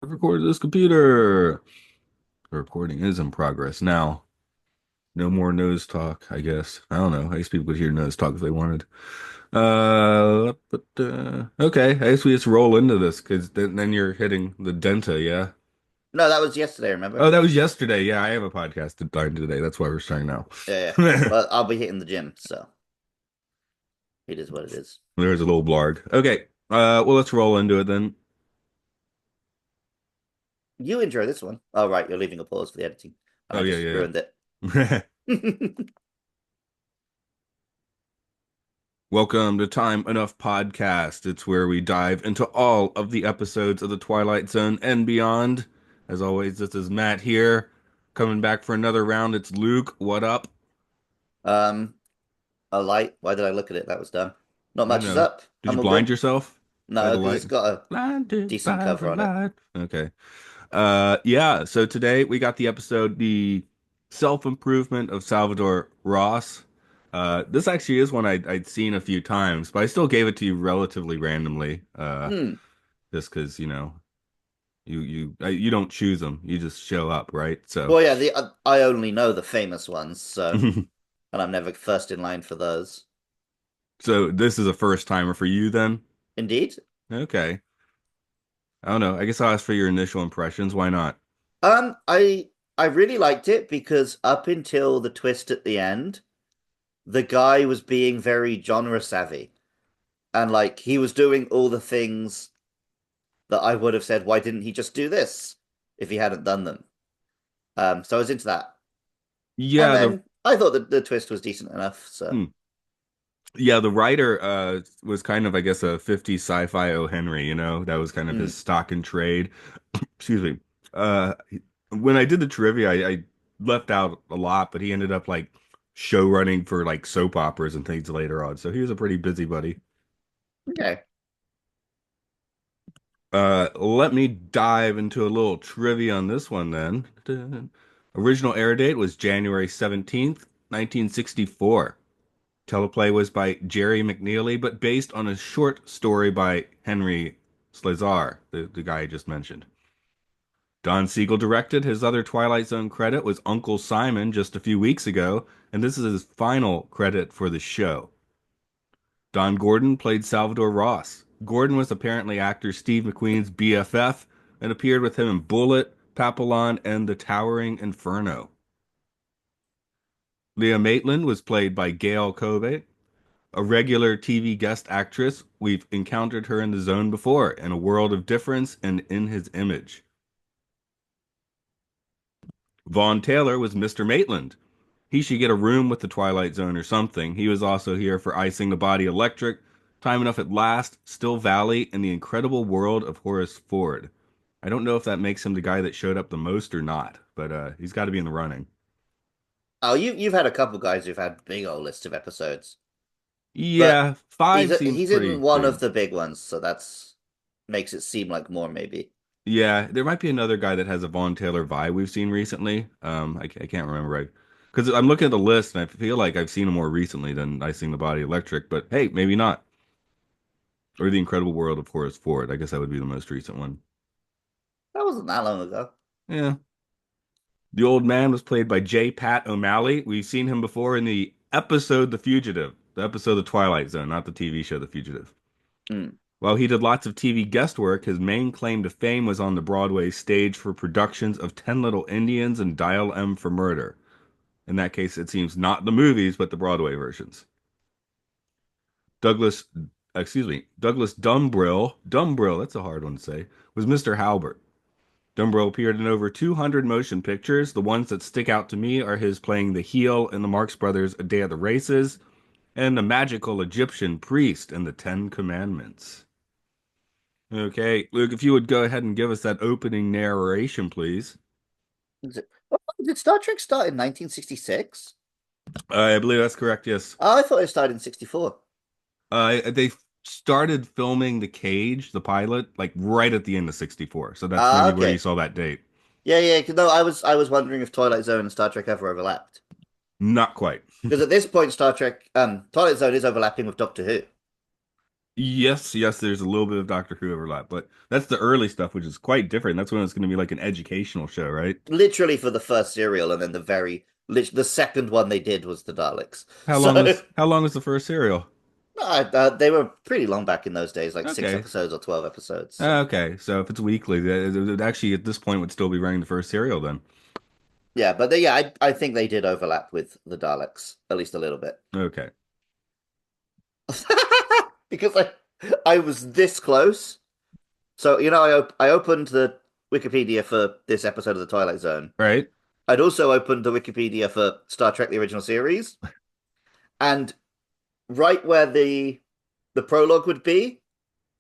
I've recorded this computer. The recording is in progress now. No more nose talk, I guess. I don't know. I guess people could hear nose talk if they wanted. Okay. I guess we just roll into this because then you're hitting the denta, yeah? No, that was yesterday, remember? Oh, that was yesterday. Yeah, I have a podcast deadline today. That's why we're starting now. Yeah, yeah. But I'll be hitting the gym, so it is what it is. There's a little blarg. Okay. Well, let's roll into it then. You enjoy this one. Oh, right, you're leaving a pause for the editing, and Oh, I yeah, just yeah, ruined it. yeah. Welcome to Time Enough Podcast. It's where we dive into all of the episodes of The Twilight Zone and beyond. As always, this is Matt here, coming back for another round. It's Luke. What up? Um, a light. Why did I look at it? That was dumb. Not I much is know. up. Did you I'm all blind good. yourself by No, the because light? it's got a Blinded decent by the cover on it. light. Okay. Yeah. So today we got the episode, The Self-Improvement of Salvador Ross. This actually is one I'd seen a few times, but I still gave it to you relatively randomly. Hmm. Just because you don't choose them, you just show up, right? So, Well, yeah, the I only know the famous ones, so and I'm never first in line for those. so this is a first timer for you then. Indeed. Okay, I don't know. I guess I'll ask for your initial impressions. Why not? I really liked it because up until the twist at the end, the guy was being very genre savvy. And like he was doing all the things that I would have said, why didn't he just do this if he hadn't done them? So I was into that. And Yeah, the then I thought that the twist was decent enough. So hmm. Yeah, the writer was kind of, I guess, a 50s sci-fi O. Henry. That was kind of his mm, stock and trade. Excuse me. Uh, when I did the trivia, I left out a lot, but he ended up like show running for like soap operas and things later on. So he was a pretty busybody. okay. Let me dive into a little trivia on this one then. Original air date was January 17th, 1964. Teleplay was by Jerry McNeely, but based on a short story by Henry Slezar, the guy I just mentioned. Don Siegel directed. His other Twilight Zone credit was Uncle Simon just a few weeks ago, and this is his final credit for the show. Don Gordon played Salvador Ross. Gordon was apparently actor Steve McQueen's BFF and appeared with him in Bullet, Papillon, and The Towering Inferno. Leah Maitland was played by Gail Kobe, a regular TV guest actress. We've encountered her in the zone before, in A World of Difference and In His Image. Vaughn Taylor was Mr. Maitland. He should get a room with the Twilight Zone or something. He was also here for Icing the Body Electric, Time Enough at Last, Still Valley, and The Incredible World of Horace Ford. I don't know if that makes him the guy that showed up the most or not, but he's got to be in the running. Oh, you've had a couple guys who've had big old lists of episodes, but Yeah, five seems he's in pretty one big. of the big ones, so that's makes it seem like more maybe. Yeah, there might be another guy that has a Vaughn Taylor vibe we've seen recently. I can't remember right because I'm looking at the list and I feel like I've seen him more recently than I seen the Body Electric. But hey, maybe not. Or The Incredible World of Horace Ford. I guess that would be the most recent one. That wasn't that long ago. Yeah, the old man was played by J. Pat O'Malley. We've seen him before in the episode The Fugitive, the episode The Twilight Zone, not the TV show The Fugitive. Hmm. While he did lots of TV guest work, his main claim to fame was on the Broadway stage for productions of Ten Little Indians and Dial M for Murder. In that case, it seems not the movies, but the Broadway versions. Douglas, Douglas Dumbrill, that's a hard one to say, was Mr. Halbert. Dumbrill appeared in over 200 motion pictures. The ones that stick out to me are his playing the heel in the Marx Brothers' A Day of the Races and the magical Egyptian priest in the Ten Commandments. Okay, Luke, if you would go ahead and give us that opening narration, please. Oh, did Star Trek start in 1966? I believe that's correct, yes. Oh, I thought it started in 64. They started filming The Cage, the pilot, like right at the end of 64. So that's Ah, maybe where you okay. saw that date. Yeah, yeah. No, I was wondering if Twilight Zone and Star Trek ever overlapped. Not quite. Because at this point, Twilight Zone is overlapping with Doctor Who. Yes, yes, there's a little bit of Doctor Who overlap, but that's the early stuff, which is quite different. That's when it's going to be like an educational show, right? Literally for the first serial, and then the second one they did was the Daleks. How long So was how long was the first serial? they were pretty long back in those days, like six Okay. episodes or 12 episodes. So Okay, so if it's weekly, it actually at this point would still be running the first serial then. yeah, but I think they did overlap with the Daleks at least a little bit. Okay. Because I was this close. So, I opened the Wikipedia for this episode of The Twilight Zone. Right? I'd also opened the Wikipedia for Star Trek the original series, and right where the prologue would be,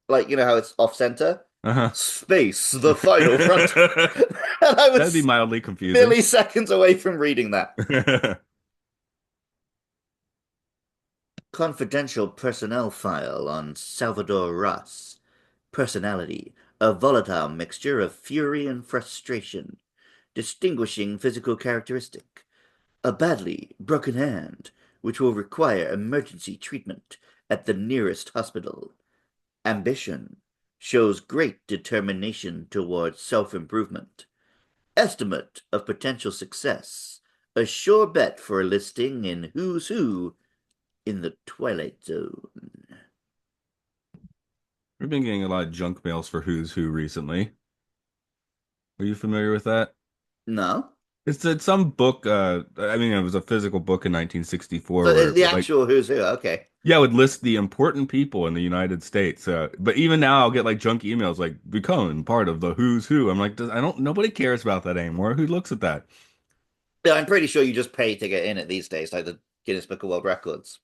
like how it's off center, Uh-huh. space, the final frontier. And I That'd be was mildly confusing. milliseconds away from reading that. Confidential personnel file on Salvador Ross. Personality, a volatile mixture of fury and frustration. Distinguishing physical characteristic, a badly broken hand, which will require emergency treatment at the nearest hospital. Ambition, shows great determination towards self-improvement. Estimate of potential success, a sure bet for a listing in Who's Who in the Twilight Zone. We've been getting a lot of junk mails for Who's Who recently. Are you familiar with that? No? It's some book, I mean it was a physical book in 1964 So where it's it the would like actual Who's Who. Okay. yeah, it would list the important people in the United States. But even now I'll get like junk emails like become part of the Who's Who. I'm like, I don't nobody cares about that anymore. Who looks at that? Yeah, I'm pretty sure you just pay to get in it these days, like the Guinness Book of World Records.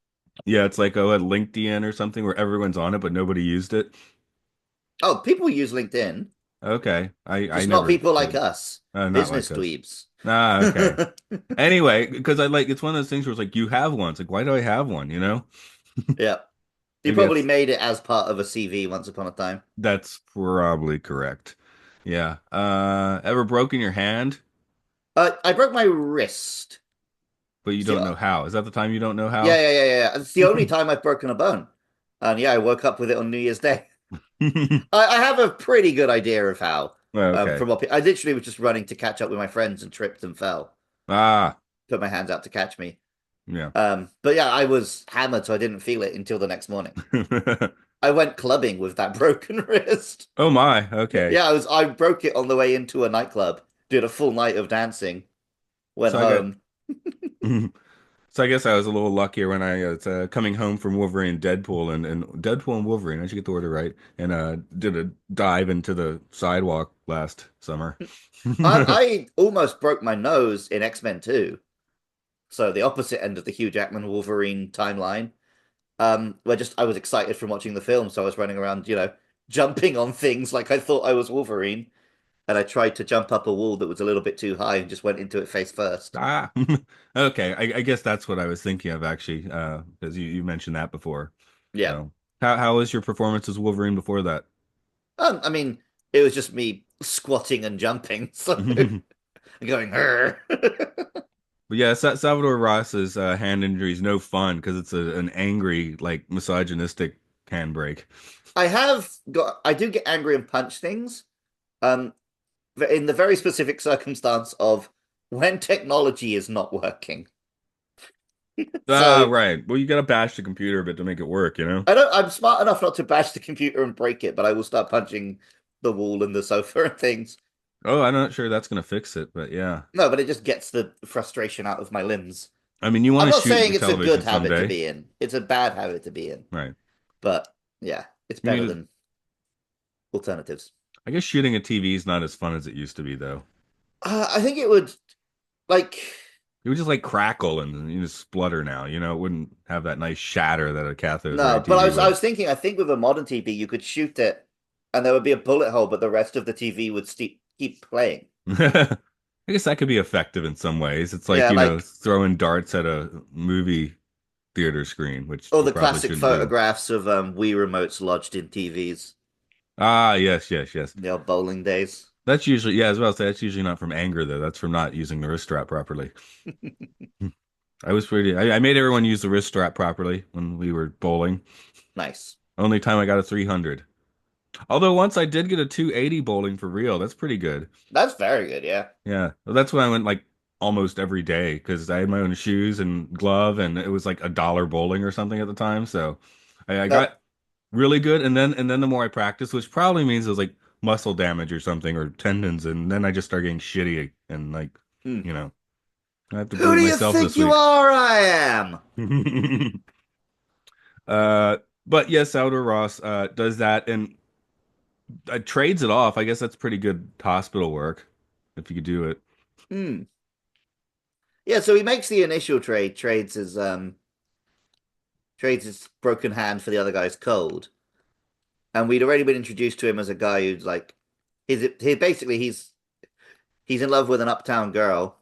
Yeah, it's like at LinkedIn or something where everyone's on it, but nobody used it. Oh, people use LinkedIn, Okay. I just not never people like did. us, Not business like us. dweebs. Ah, okay. Anyway, because I like it's one of those things where it's like you have one. It's like, why do I have one, you know? Yeah. You Maybe probably that's made it as part of a CV once upon a time. that's probably correct. Yeah. Ever broken your hand, I broke my wrist. but you It's the, don't know how? Is that the time you don't know yeah, how? yeah, yeah, yeah. It's the only time I've broken a bone. And yeah, I woke up with it on New Year's Day. I have a pretty good idea of how. Okay. From what I literally was just running to catch up with my friends and tripped and fell. Ah, Put my hands out to catch me. yeah. But yeah, I was hammered, so I didn't feel it until the next morning. I went clubbing with that broken wrist. Oh my, okay. Yeah, I broke it on the way into a nightclub. Did a full night of dancing. Went So I got home. so I guess I was a little luckier when I was coming home from Wolverine and Deadpool and Deadpool and Wolverine. I should get the order right. And did a dive into the sidewalk last summer. I almost broke my nose in X-Men 2. So the opposite end of the Hugh Jackman Wolverine timeline. Where just I was excited from watching the film, so I was running around, jumping on things like I thought I was Wolverine, and I tried to jump up a wall that was a little bit too high and just went into it face first. Ah, okay. I guess that's what I was thinking of actually, because you mentioned that before. Yeah. So, how was your performance as Wolverine before that? I mean, it was just me squatting and jumping, so going, her. But yeah, Salvador Ross's hand injury is no fun because it's an angry, like misogynistic handbrake. I do get angry and punch things. Um, in the very specific circumstance of when technology is not working. Ah, So right. Well, you gotta bash the computer a bit to make it work, you know? I'm smart enough not to bash the computer and break it, but I will start punching the wall and the sofa and things. Oh, I'm not sure that's gonna fix it, but yeah. No, but it just gets the frustration out of my limbs. I mean, you want I'm to not shoot saying your it's a television good habit to someday, be in. It's a bad habit to be in. right? But yeah, it's I better mean, than alternatives. I guess shooting a TV is not as fun as it used to be, though. I think it would like It would just like crackle and you just splutter now, you know, it wouldn't have that nice shatter that a cathode ray no, but TV I would. was thinking I think with a modern TV you could shoot it and there would be a bullet hole, but the rest of the TV would keep playing. I guess that could be effective in some ways. It's like, Yeah, you know, like throwing darts at a movie theater screen, which all you the probably classic shouldn't do. photographs of Wii remotes lodged in TVs. Ah, yes, yes, yes. The old bowling days. That's usually, yeah, as well as that's usually not from anger though. That's from not using the wrist strap properly. I made everyone use the wrist strap properly when we were bowling. Nice. Only time I got a 300. Although once I did get a 280 bowling for real. That's pretty good. That's very good, yeah. Yeah. Well, that's when I went like almost every day because I had my own shoes and glove and it was like $1 bowling or something at the time. So I That got really good and then the more I practiced, which probably means it was like muscle damage or something or tendons, and then I just started getting shitty and like, hmm. you know, I have to Who prove do you myself think this you week. are? I am. Uh, but yes, Salvador Ross does that and trades it off. I guess that's pretty good hospital work if you could do it. Hmm. Yeah, so he makes the initial trade, trades his broken hand for the other guy's cold. And we'd already been introduced to him as a guy who's like he's in love with an uptown girl,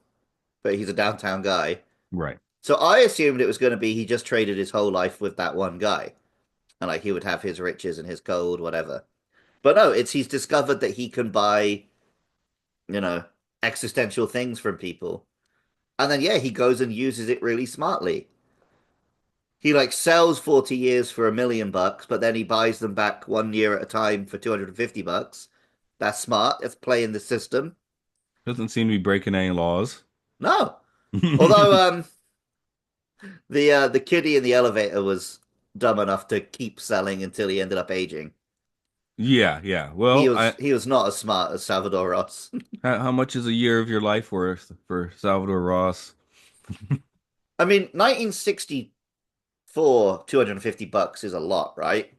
but he's a downtown guy. Right. So I assumed it was going to be he just traded his whole life with that one guy, and like he would have his riches and his gold, whatever. But no, it's he's discovered that he can buy, you know, existential things from people, and then yeah, he goes and uses it really smartly. He like sells 40 years for $1 million, but then he buys them back 1 year at a time for $250. That's smart. That's playing the system. Doesn't seem to be breaking any laws. No, although the kiddie in the elevator was dumb enough to keep selling until he ended up aging. Yeah, yeah. He Well, was he was not as smart as Salvador Ross. how much is a year of your life worth for Salvador Ross? I mean, 1964, $250 is a lot, right?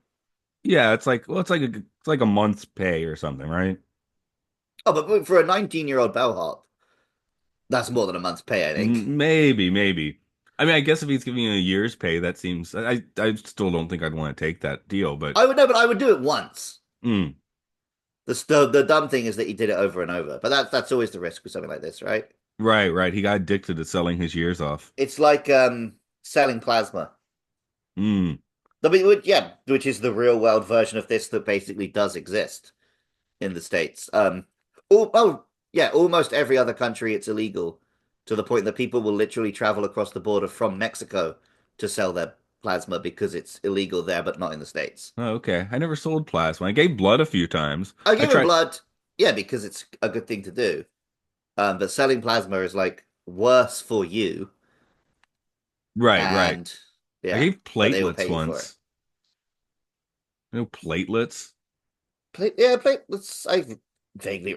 Yeah, it's like well, it's like a month's pay or something, right? Oh, but for a 19-year-old bellhop, that's more than a month's pay, I think. Maybe, maybe. I mean, I guess if he's giving you a year's pay, that seems. I still don't think I'd want to take that deal, but I would know, but I would do it once. mm, The dumb thing is that he did it over and over. But that's always the risk with something like this, right? right, right. He got addicted to selling his years off. It's like selling plasma. Mm. Yeah, which is the real world version of this that basically does exist in the States. Yeah, almost every other country it's illegal to the point that people will literally travel across the border from Mexico to sell their plasma because it's illegal there, but not in the States. Oh, okay. I never sold plasma. I gave blood a few times. I I give him tried. blood, yeah, because it's a good thing to do. But selling plasma is like worse for you, Right, right. and I yeah, gave but they will platelets pay you for it. once. No platelets. Yeah, platelets.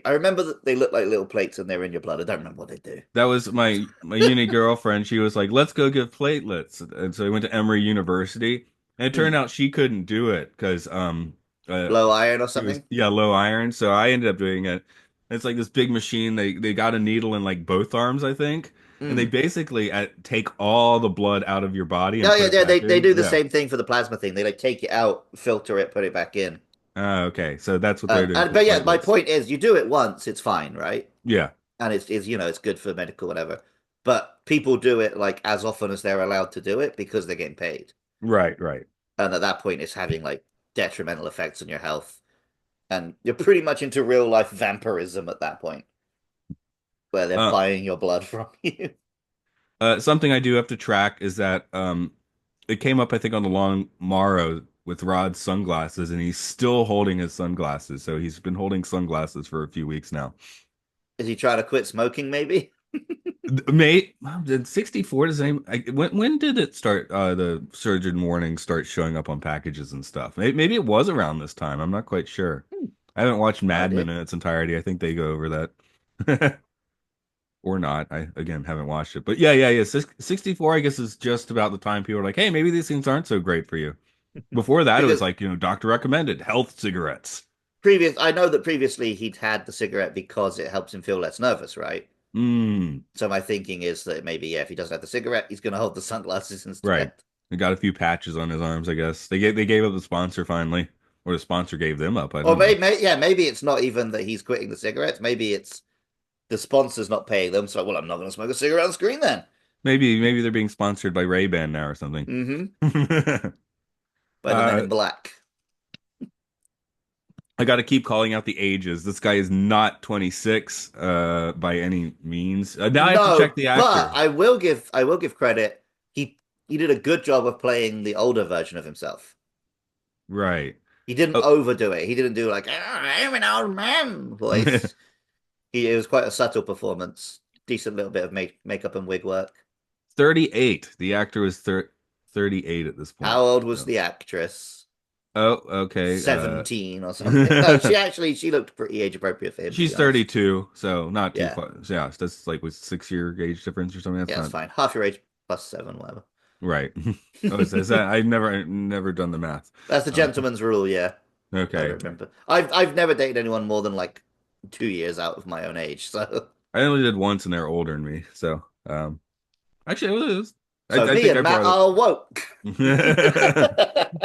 I remember that they look like little plates and they're in your blood. I don't remember what they do. That was my uni girlfriend. She was like, "Let's go give platelets." And so I went to Emory University, and it turned Hmm. out she couldn't do it because uh Low iron or she was something. yeah low iron. So I ended up doing it. It's like this big machine. They got a needle in like both arms, I think, and they Hmm. basically take all the blood out of your body and Oh put yeah, it yeah. back They in. do the Yeah. same thing for the plasma thing. They like take it out, filter it, put it back in. Okay. So that's what they're doing for But yeah, my platelets. point is, you do it once, it's fine, right? Yeah. And it's it's good for medical whatever. But people do it like as often as they're allowed to do it because they're getting paid. Right. Right. And at that point, it's having like detrimental effects on your health, and you're pretty much into real life vampirism at that point, where they're Uh, buying your blood from you. something I do have to track is that it came up I think on the long morrow with Rod's sunglasses, and he's still holding his sunglasses. So he's been holding sunglasses for a few weeks now. Is he trying to quit smoking? Maybe. Mate, did 64 does any when did it start the surgeon warnings start showing up on packages and stuff? Maybe it was around this time. I'm not quite sure. I haven't watched No Mad Men idea. in its entirety. I think they go over that. Or not. I again haven't watched it. But yeah, yeah, yeah. 64 I guess is just about the time people are like, "Hey, maybe these things aren't so great for you." Before that it was Because like, doctor recommended health cigarettes. I know that previously he'd had the cigarette because it helps him feel less nervous, right? Mm, So my thinking is that maybe yeah, if he doesn't have the cigarette, he's going to hold the sunglasses right. instead. They got a few patches on his arms, I guess. They gave up the sponsor finally, or the sponsor gave them up. I Or don't know. yeah, maybe it's not even that he's quitting the cigarettes. Maybe it's the sponsor's not paying them. So well, I'm not going to smoke a cigarette on screen then. Maybe they're being sponsored by Ray-Ban now or something. Mm-hmm. By the Men uh, in Black. I got to keep calling out the ages. This guy is not 26 by any means. Now I have to check No, the but actor. I will give credit. He did a good job of playing the older version of himself. Right. He didn't Oh, overdo it. He didn't do like I'm an old man voice. It was quite a subtle performance. Decent little bit of makeup and wig work. 38. The actor was 38 at this point. How old was So. the actress? Oh, okay. 17 or something. No, she looked pretty age appropriate for him, to be She's honest. 32, so not too Yeah. far. So, yeah, that's like with 6 year age difference or something. That's Yeah, it's not fine. Half your age plus seven, whatever. right. Oh, is that I've never done the math. That's the Um, gentleman's rule, yeah. I okay. remember. I've never dated anyone more than like 2 years out of my own age, so I only did once and they're older than me. So, actually, it was, so I me think I and Matt brought are woke. it.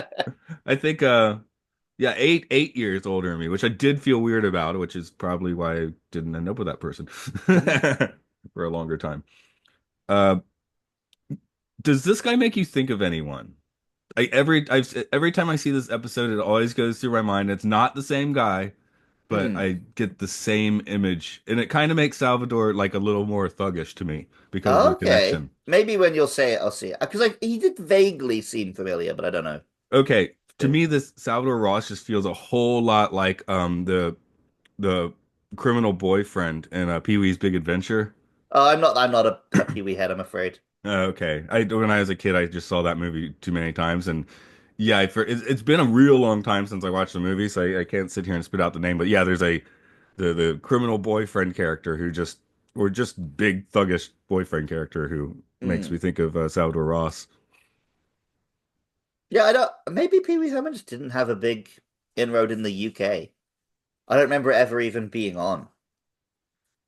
I think, yeah, 8 years older than me, which I did feel weird about, which is probably why I didn't end up with that person Mhm. for a longer time. Uh, does this guy make you think of anyone? Every time I see this episode, it always goes through my mind. It's not the same guy, but Mm. I get the same image, and it kind of makes Salvador like a little more thuggish to me because of the Okay. connection. Maybe when you'll say it, I'll see it. Because he did vaguely seem familiar, but I don't know. Okay, to If- me, this Salvador Ross just feels a whole lot like the criminal boyfriend in Pee-wee's Big Adventure. Oh, I'm not a Pee Wee head, I'm afraid. Okay, I when I was a kid, I just saw that movie too many times, and yeah, it's been a real long time since I watched the movie, so I can't sit here and spit out the name. But yeah, there's the criminal boyfriend character who just or just big thuggish boyfriend character who makes Mm. me think of Salvador Ross. Yeah, I don't. Maybe Pee Wee Herman just didn't have a big inroad in the UK. I don't remember it ever even being on.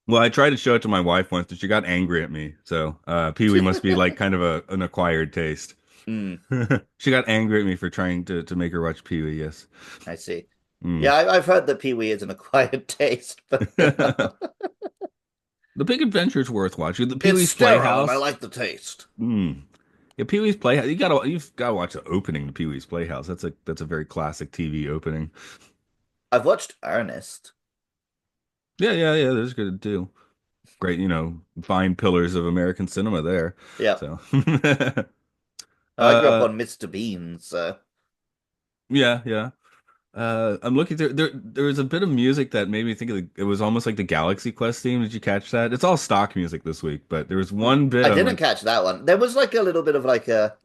Well, I tried to show it to my wife once, and she got angry at me. So Pee-wee must be like kind of an acquired taste. Mm, She got angry at me for trying to make her watch Pee-wee. Yes. I see. Mm. Yeah, I've heard that Pee Wee is an acquired taste, but The Big Adventure's worth watching. The it's Pee-wee's sterile and I Playhouse. like the taste. Mm. Yeah, Pee-wee's Playhouse. You've gotta watch the opening to Pee-wee's Playhouse. That's a very classic TV opening. I've watched Ernest. Yeah, yeah, yeah. There's good too. Great, fine pillars of American cinema there. Yeah, So, I grew up uh, on Mr. Bean, so yeah, yeah. I'm looking through there was a bit of music that made me think it was almost like the Galaxy Quest theme. Did you catch that? It's all stock music this week, but there was one bit I I'm didn't like, catch that one. There was like a little bit of like a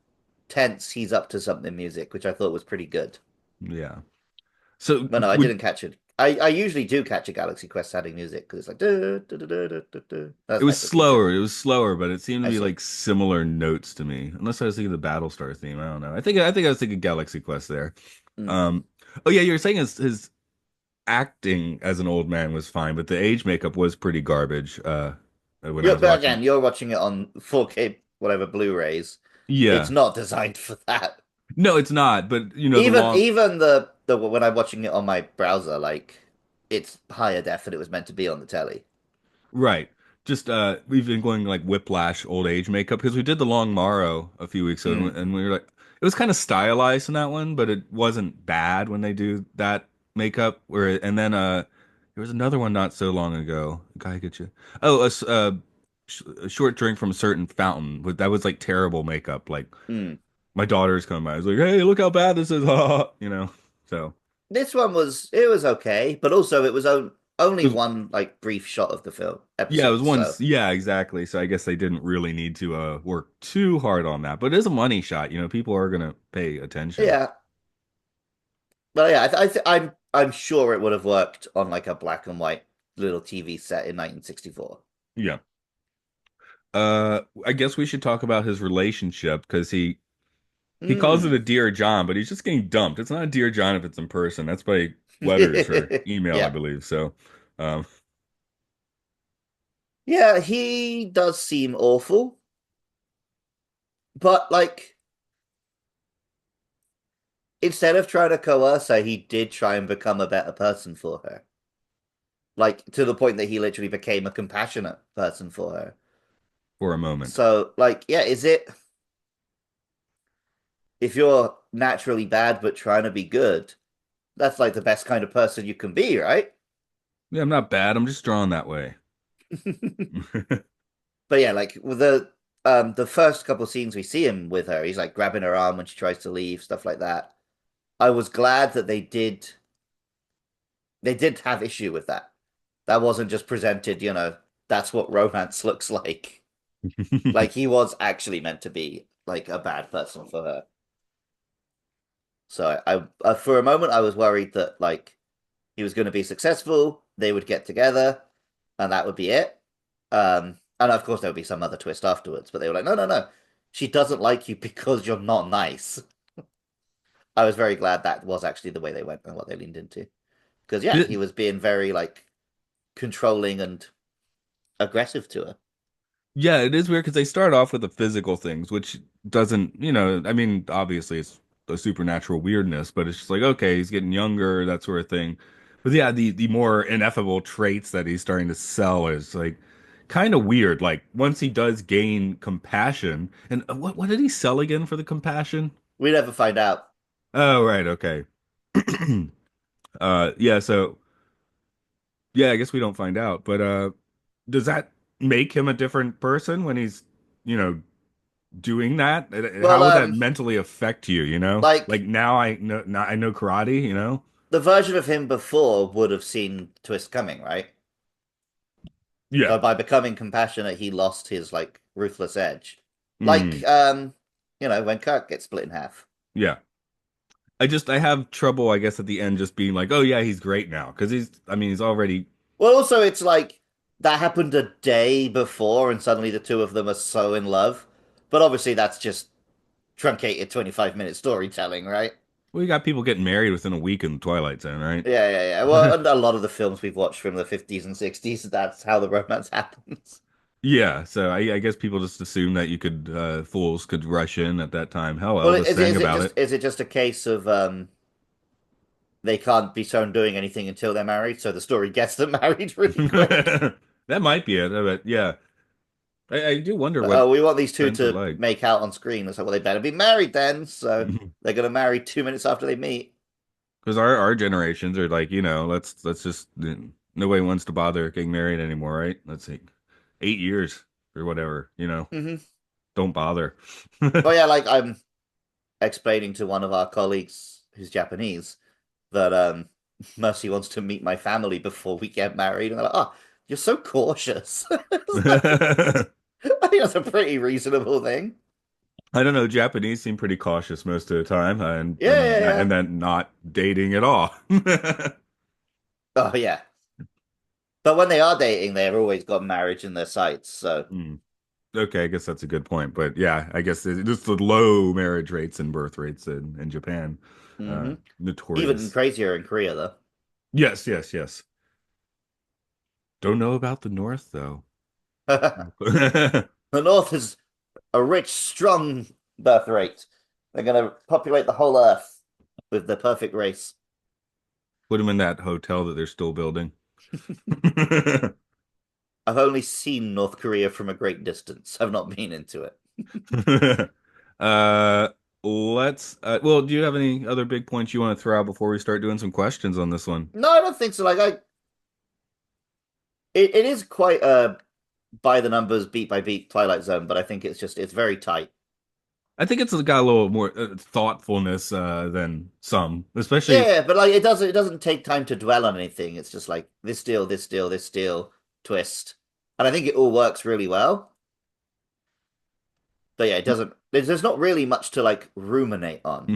tense he's up to something music, which I thought was pretty good. yeah. So But no, I would didn't catch it. I usually do catch a Galaxy Quest adding music because it's like duh, duh, duh, duh, duh, duh, duh. it That's my was cooking thing. slower. It was slower, but it seemed to I be see. like similar notes to me. Unless I was thinking the Battlestar theme. I don't know. I think I was thinking Galaxy Quest there. Mm. Um, oh yeah, you were saying his acting as an old man was fine, but the age makeup was pretty garbage. When I Yeah, was but watching. again, you're watching it on 4K, whatever Blu-rays. It's Yeah. not designed for that. No, it's not. But the Even long. even the when I'm watching it on my browser, like it's higher def than it was meant to be on the telly. Right. Just we've been going like whiplash old age makeup because we did the Long Morrow a few weeks ago Mm, and we were like it was kind of stylized in that one, but it wasn't bad when they do that makeup. Where and then there was another one not so long ago. Guy get you. Oh, a short drink from a certain fountain. That was like terrible makeup. Like mm. my daughter's coming by. I was like, hey, look how bad this is. So This one was okay, but also it was only it was one like brief shot of the film Yeah, it was episode. So once. Yeah, exactly. So I guess they didn't really need to work too hard on that. But it is a money shot. People are gonna pay attention. yeah, but yeah, I'm sure it would have worked on like a black and white little TV set in 1964. Yeah. I guess we should talk about his relationship because he calls it Mm. a Dear John, but he's just getting dumped. It's not a Dear John if it's in person. That's by letters or email, I Yeah. believe. So, um, Yeah, he does seem awful, but like instead of trying to coerce her, he did try and become a better person for her. Like to the point that he literally became a compassionate person for her. for a moment. So, like, yeah, is it if you're naturally bad but trying to be good, that's like the best kind of person you can be, right? Yeah, I'm not bad. I'm just drawn that way. But yeah, like with the first couple scenes we see him with her, he's like grabbing her arm when she tries to leave, stuff like that. I was glad that they did have issue with that. That wasn't just presented, that's what romance looks like. Like he was actually meant to be like a bad person for her. So for a moment I was worried that like he was going to be successful, they would get together, and that would be it. And of course there would be some other twist afterwards, but they were like, no, no, no, she doesn't like you because you're not nice. I was very glad that was actually the way they went and what they leaned into. Because yeah, he was being very like controlling and aggressive to her. Yeah, it is weird because they start off with the physical things, which doesn't, I mean, obviously it's a supernatural weirdness, but it's just like, okay, he's getting younger, that sort of thing. But yeah, the more ineffable traits that he's starting to sell is like kind of weird. Like once he does gain compassion, and what did he sell again for the compassion? We never find out. Oh, right, okay. Yeah, so yeah, I guess we don't find out, but does that make him a different person when he's, you know, doing that? Well, How would that mentally affect you, you know? Like like now I know karate, you know? the version of him before would have seen twist coming, right? Yeah. So by becoming compassionate, he lost his like ruthless edge. Like Mm, when Kirk gets split in half. yeah. I have trouble, I guess, at the end just being like, oh yeah, he's great now. Because I mean, he's already, Well, also it's like that happened a day before, and suddenly the two of them are so in love. But obviously, that's just truncated 25-minute storytelling, right? well, you got people getting married within a week in the Twilight Zone, Yeah, yeah, yeah. Well, right? and a lot of the films we've watched from the 50s and 60s, that's how the romance happens. Yeah, so I guess people just assume that you could fools could rush in at that time. Hell, Well, Elvis sang about it. is it just a case of they can't be shown doing anything until they're married, so the story gets them married really quick. That might be it, but yeah. I do wonder But, what we want these two friends are to like. make out on screen. It's like, well, they better be married then. So they're gonna marry 2 minutes after they meet. Because our generations are like, let's just nobody wants to bother getting married anymore, right? Let's see, 8 years or whatever, Hmm. don't bother. Oh yeah, like I'm explaining to one of our colleagues who's Japanese that Mercy wants to meet my family before we get married, and they're like, "Oh, you're so cautious." It's like, I think that's a pretty reasonable thing. I don't know. Japanese seem pretty cautious most of the time, and Yeah, yeah, and yeah. then not dating at all. Oh yeah. But when they are dating, they've always got marriage in their sights. So, Hmm. Okay, I guess that's a good point. But yeah, I guess just the low marriage rates and birth rates in Japan, hmm even notorious. crazier in Korea, though. Yes, yes, yes. Don't know about the North though. The North is a rich, strong birth rate. They're going to populate the whole Earth with the perfect race. Put them in that hotel that they're still building. I've only seen North Korea from a great distance. I've not been into it. Uh, well, do you have any other big points you want to throw out before we start doing some questions on this one? No, I don't think so. It is quite a by the numbers, beat by beat Twilight Zone, but I think it's very tight. I think it's got a little more thoughtfulness than some, especially. Yeah, but like it doesn't take time to dwell on anything. It's just like this deal, this deal, this deal, twist. And I think it all works really well. But yeah, it doesn't there's not really much to like ruminate on.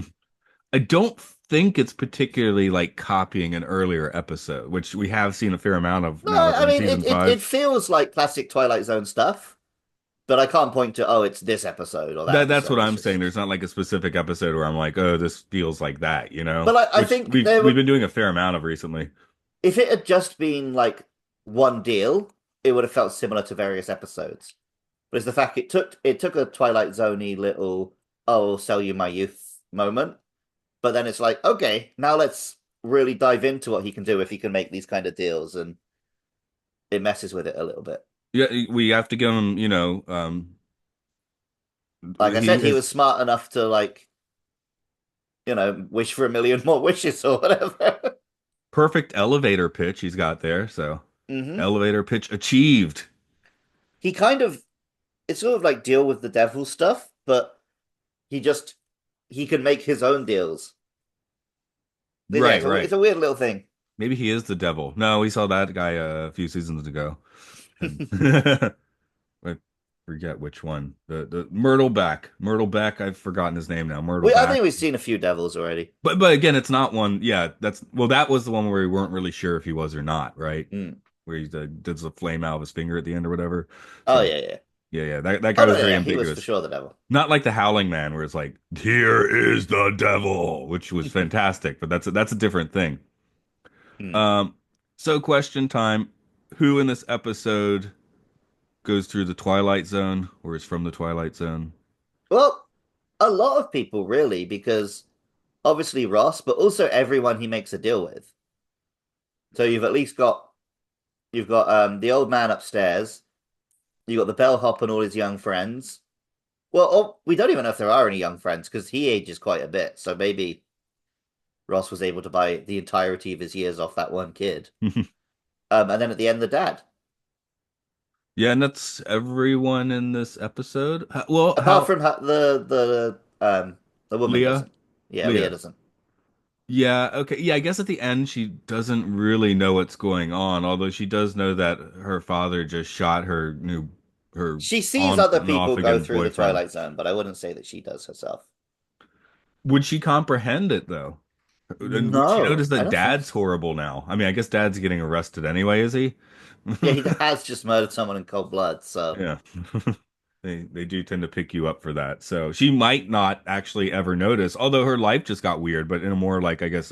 I don't think it's particularly like copying an earlier episode, which we have seen a fair amount of No, now that I we're in mean season it five. feels like classic Twilight Zone stuff, but I can't point to it's this episode or that That's what episode. It's I'm saying. just There's not like a specific episode where I'm like, oh, this feels like that, but I which think we've been doing a fair amount of recently. if it had just been like one deal, it would have felt similar to various episodes. But it's the fact it took a Twilight Zoney little I'll sell you my youth moment, but then it's like okay, now let's really dive into what he can do if he can make these kind of deals, and it messes with it a little bit. Yeah, we have to give him, Like I he said, he has was smart enough to like wish for a million more wishes or whatever. perfect elevator pitch he's got there. So hmm elevator pitch achieved. He kind of it's sort of like deal with the devil stuff, but he just he can make his own deals. Yeah, Right, it's right. a weird little thing. Maybe he is the devil. No, we saw that guy a few seasons ago. And I forget which one. The Myrtle Beck. I've forgotten his name now. Myrtle I Beck. think we've seen a few devils already. But again, it's not one. Yeah, that's well. That was the one where we weren't really sure if he was or not, right? Mm. Where he does the flame out of his finger at the end or whatever. Oh So yeah, yeah. yeah. That Oh guy no, was very yeah, he was for ambiguous. sure the devil. Not like the Howling Man, where it's like, "Here is the devil," which was fantastic. But that's a different thing. Mm. Um, so question time: who in this episode goes through the Twilight Zone or is from the Twilight Zone? Well, a lot of people really, because obviously Ross, but also everyone he makes a deal with. So you've at least got you've got the old man upstairs. You got the bellhop and all his young friends. Well, oh, we don't even know if there are any young friends because he ages quite a bit. So maybe Ross was able to buy the entirety of his years off that one kid. And then at the end, the dad. Yeah, and that's everyone in this episode. Well, Apart how from the woman Leah? doesn't. Yeah, Leah Leah. doesn't. Yeah, okay. Yeah, I guess at the end she doesn't really know what's going on, although she does know that her father just shot her She sees on other and off people go again through the boyfriend. Twilight Zone, but I wouldn't say that she does herself. Would she comprehend it though? And would she No, notice I that don't think dad's so. horrible now? I mean, I guess dad's getting arrested anyway, is he? Yeah, he has just murdered someone in cold blood, so. Yeah. They do tend to pick you up for that. So she might not actually ever notice, although her life just got weird, but in a more like I guess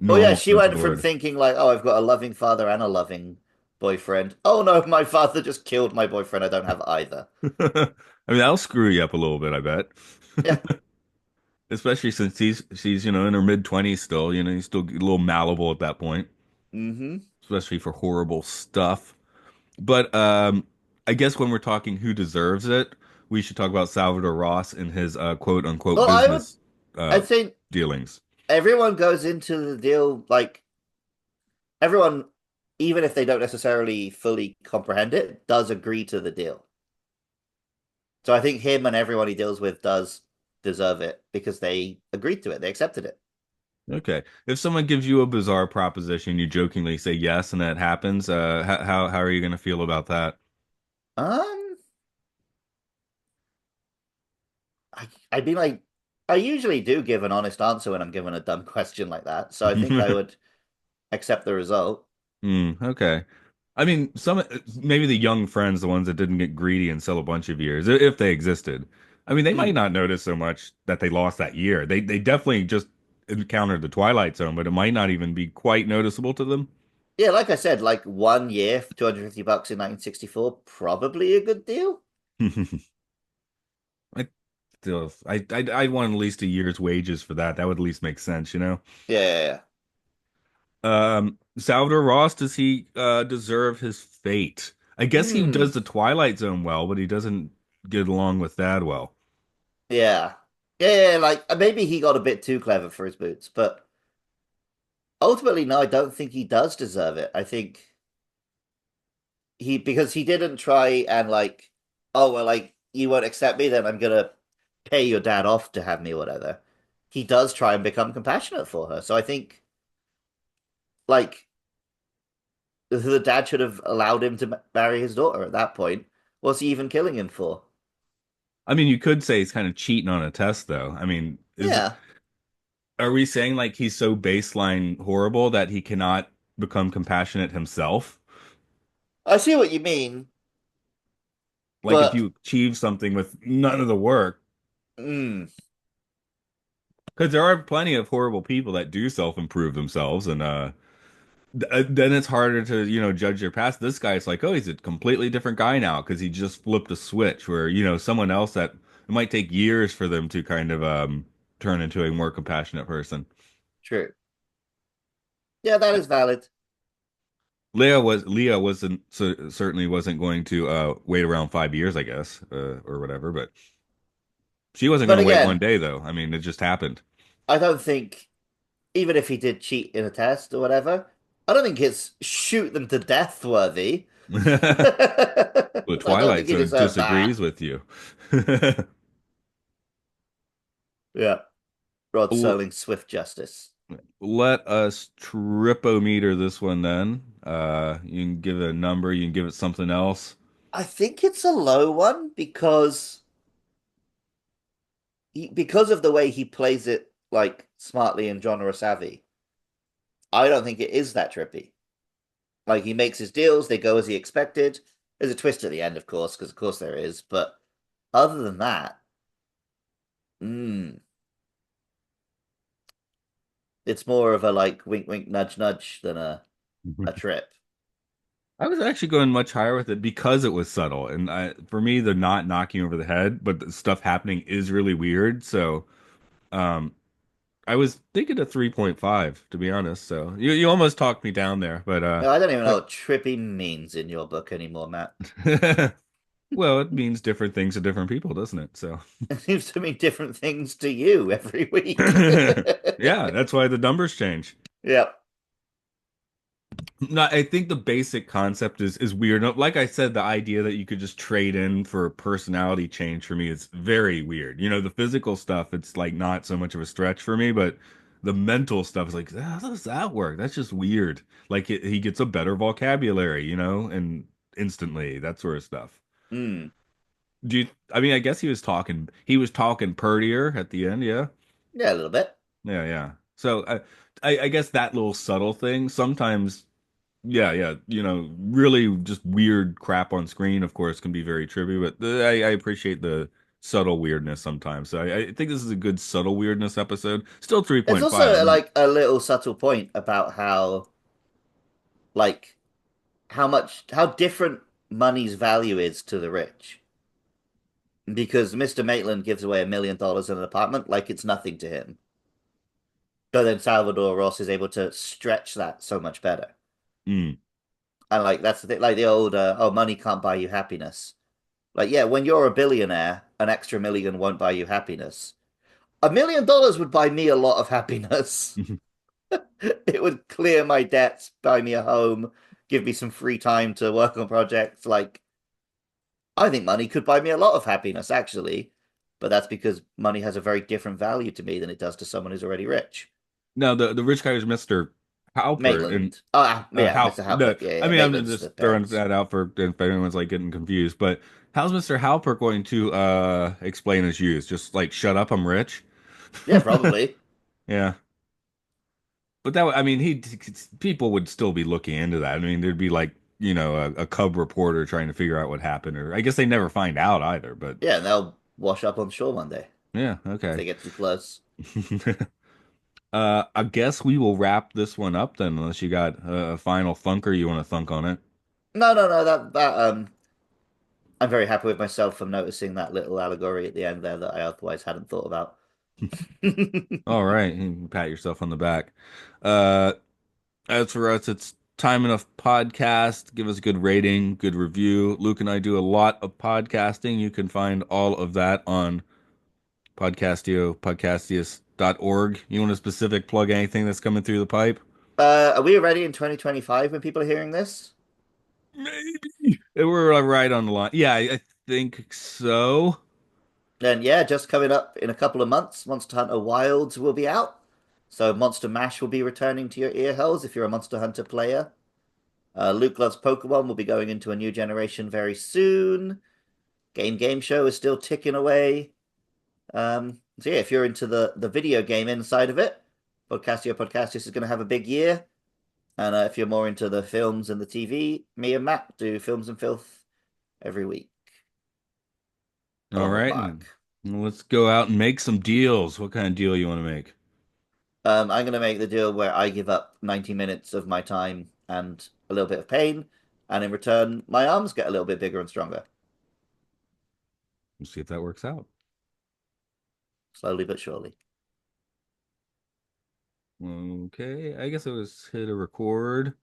Oh yeah, normal she sense of went the from word. thinking like, oh, I've got a loving father and a loving boyfriend. Oh no, my father just killed my boyfriend. I don't have either. I mean, that'll screw you up a little bit, I bet. Yeah. Especially since she's, in her mid-20s still, he's still a little malleable at that point, Mm-hmm. especially for horrible stuff. But I guess when we're talking who deserves it, we should talk about Salvador Ross and his quote unquote Well, business I uh think dealings. everyone goes into the deal like everyone, even if they don't necessarily fully comprehend it, does agree to the deal. So I think him and everyone he deals with does deserve it because they agreed to it. They accepted it. Okay. If someone gives you a bizarre proposition, you jokingly say yes, and that happens, how are you going to feel about that? Um, I'd be like, I usually do give an honest answer when I'm given a dumb question like that. So I think I would accept the result. Okay. I mean, maybe the young friends, the ones that didn't get greedy and sell a bunch of years, if they existed. I mean, they might Mm. not notice so much that they lost that year. They definitely just encountered the Twilight Zone, but it might not even be quite noticeable to them. Yeah, like I said, like 1 year for $250 in 1964, probably a good deal. I I'd want at least a year's wages for that. That would at least make sense, you know? Yeah, yeah, yeah. Salvador Ross, does he deserve his fate? I guess he Hmm. does the Twilight Zone well, but he doesn't get along with Thad well. Yeah. Yeah, yeah, like maybe he got a bit too clever for his boots, but ultimately, no, I don't think he does deserve it. I think because he didn't try and like, oh well, like you won't accept me, then I'm gonna pay your dad off to have me, or whatever. He does try and become compassionate for her. So I think like the dad should have allowed him to marry his daughter at that point. What's he even killing him for? I mean, you could say he's kind of cheating on a test, though. I mean, Yeah, are we saying like he's so baseline horrible that he cannot become compassionate himself? I see what you mean, Like if but you achieve something with none of the work, mm, because there are plenty of horrible people that do self-improve themselves, and then it's harder to, judge their past. This guy's like, oh, he's a completely different guy now because he just flipped a switch where, someone else that it might take years for them to kind of turn into a more compassionate person. true. Yeah, that is valid. Leah wasn't certainly wasn't going to wait around 5 years, I guess, or whatever, but she wasn't going But to wait one again, day though. I mean, it just happened. I don't think even if he did cheat in a test or whatever, I don't think it's shoot them to death worthy. The I don't think Twilight he Zone deserved that. disagrees with you. Yeah. Rod L- Serling's swift justice. Let us tripometer this one then. You can give it a number, you can give it something else. I think it's a low one because because of the way he plays it like smartly and genre savvy. I don't think it is that trippy. Like he makes his deals, they go as he expected. There's a twist at the end, of course, because of course there is. But other than that, mm, it's more of a like wink, wink, nudge, nudge than a trip. I was actually going much higher with it because it was subtle. And for me, the not knocking over the head, but the stuff happening is really weird. So, um, I was thinking a 3.5, to be honest. So you almost talked me down there, but I don't even know like what trippy means in your book anymore, Matt. well, it means different things to different people, doesn't it? So It seems to mean different things to you every week. yeah, that's why the numbers change. Yep. No, I think the basic concept is weird. No, like I said, the idea that you could just trade in for a personality change for me is very weird. You know, the physical stuff, it's like not so much of a stretch for me, but the mental stuff is like, how does that work? That's just weird. Like he gets a better vocabulary, you know, and instantly, that sort of stuff. Mm. Do you, I mean, I guess he was talking prettier at the end, yeah. Yeah, a little bit. Yeah, yeah. So I guess that little subtle thing sometimes. Yeah, yeah. Really just weird crap on screen, of course, can be very trippy, but I appreciate the subtle weirdness sometimes. So I think this is a good subtle weirdness episode. Still It's 3.5. also I'm like a little subtle point about how like how different money's value is to the rich. Because Mr. Maitland gives away $1 million in an apartment like it's nothing to him. But then Salvador Ross is able to stretch that so much better. mm. And like that's the thing, like the old oh, money can't buy you happiness. Like, yeah, when you're a billionaire, an extra million won't buy you happiness. $1 million would buy me a lot of happiness. It would clear my debts, buy me a home, give me some free time to work on projects. Like, I think money could buy me a lot of happiness, actually. But that's because money has a very different value to me than it does to someone who's already rich. No, the rich guy was Mr. Halpert, and Maitland. Oh, yeah, how Mr. the Halpert. Yeah, I yeah. mean, I'm Maitland's the just throwing parents. that out for if anyone's like getting confused, but how's Mr. Halpert going to explain his use? Just like shut up, I'm rich. Yeah, probably. Yeah. But I mean, people would still be looking into that. I mean, there'd be like, a cub reporter trying to figure out what happened, or I guess they never find out either. But Yeah, and they'll wash up on shore one day yeah, if okay. they get too close. I guess we will wrap this one up then, unless you got a final thunker you want to thunk on it. No, no, no. That I'm very happy with myself for noticing that little allegory at the end there that I otherwise hadn't thought about. All right, you can pat yourself on the back. Uh, as for us, it's Time Enough Podcast. Give us a good rating, good review. Luke and I do a lot of podcasting. You can find all of that on podcastius.org. You want a specific plug anything that's coming through the pipe? Are we already in 2025 when people are hearing this? Maybe. We're right on the line. Yeah, I think so. Then yeah, just coming up in a couple of months, Monster Hunter Wilds will be out. So Monster Mash will be returning to your ear holes if you're a Monster Hunter player. Luke Loves Pokemon will be going into a new generation very soon. Game Show is still ticking away. So yeah, if you're into the video game inside of it, Podcastio Podcastus is going to have a big year. And if you're more into the films and the TV, me and Matt do Films and Filth every week, All along with right, Mark. let's go out and make some deals. What kind of deal you want to make? I'm going to make the deal where I give up 90 minutes of my time and a little bit of pain, and in return, my arms get a little bit bigger and stronger, We'll see if that works out. slowly but surely. Okay, I guess it was hit a record.